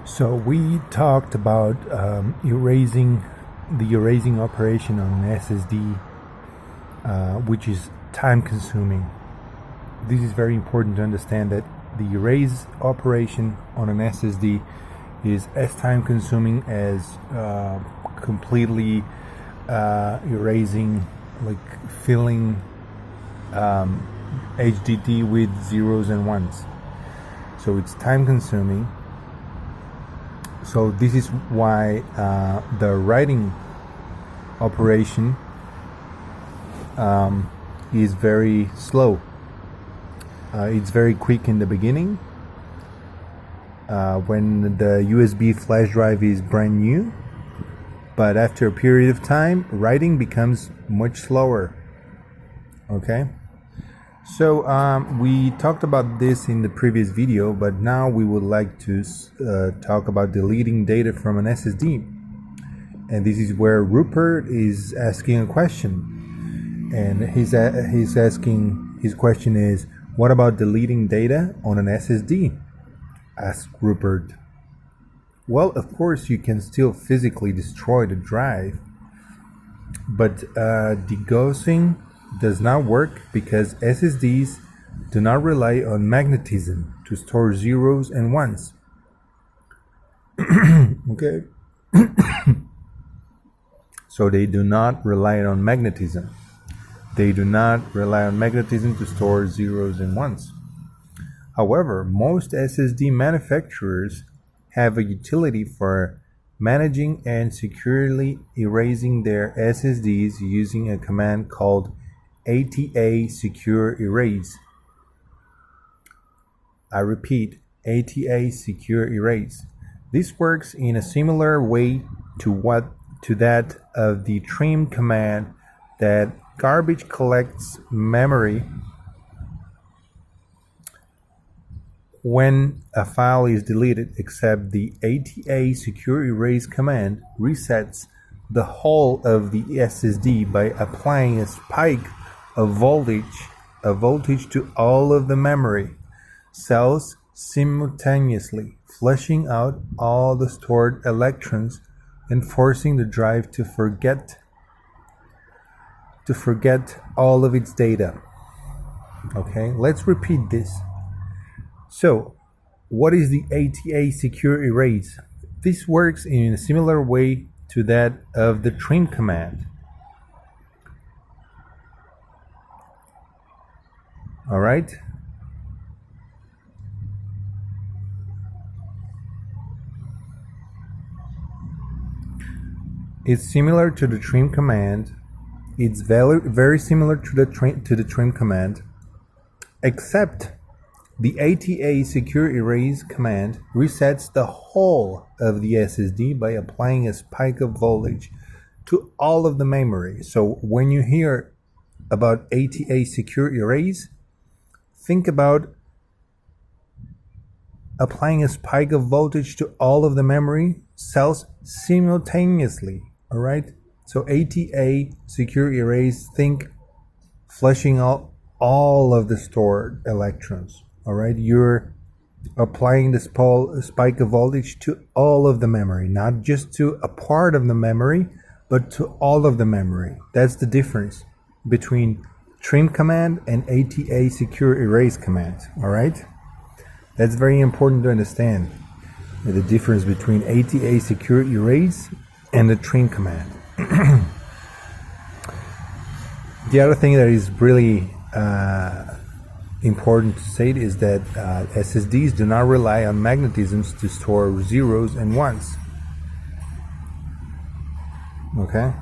So we talked about erasing operation on an SSD, which is time consuming. This is very important to understand that the erase operation on an SSD is as time consuming as completely erasing, like filling HDD with zeros and ones. So it's time consuming. So this is why the writing operation is very slow. It's very quick in the beginning when the USB flash drive is brand new, but after a period of time, writing becomes much slower. Okay? So we talked about this in the previous video, but now we would like to talk about deleting data from an SSD. And this is where Rupert is asking a question. And he's asking, his question is, what about deleting data on an SSD? Asked Rupert. Well, of course, you can still physically destroy the drive, but degaussing does not work because SSDs do not rely on magnetism to store zeros and ones. Okay. So they do not rely on magnetism. They do not rely on magnetism to store zeros and ones. However, most SSD manufacturers have a utility for managing and securely erasing their SSDs using a command called ATA Secure Erase. I repeat, ATA Secure Erase. This works in a similar way to that of the trim command that garbage collects memory when a file is deleted, except the ATA Secure Erase command resets the whole of the SSD by applying a spike of voltage to all of the memory cells simultaneously, flushing out all the stored electrons and forcing the drive to forget all of its data. Okay, let's repeat this. So, what is the ATA Secure Erase? This works in a similar way to that of the trim command. All right. It's similar to the trim command. It's very similar to the trim command, except the ATA Secure Erase command resets the whole of the SSD by applying a spike of voltage to all of the memory. So when you hear about ATA Secure Erase, think about applying a spike of voltage to all of the memory cells simultaneously. All right? So ATA Secure Erase, think flushing out all of the stored electrons. All right? You're applying the spike of voltage to all of the memory, not just to a part of the memory, but to all of the memory. That's the difference between trim command and ATA Secure Erase command. All right? That's very important to understand, the difference between ATA Secure Erase and the trim command. The other thing that is really important to say is that SSDs do not rely on magnetisms to store zeros and ones. Okay?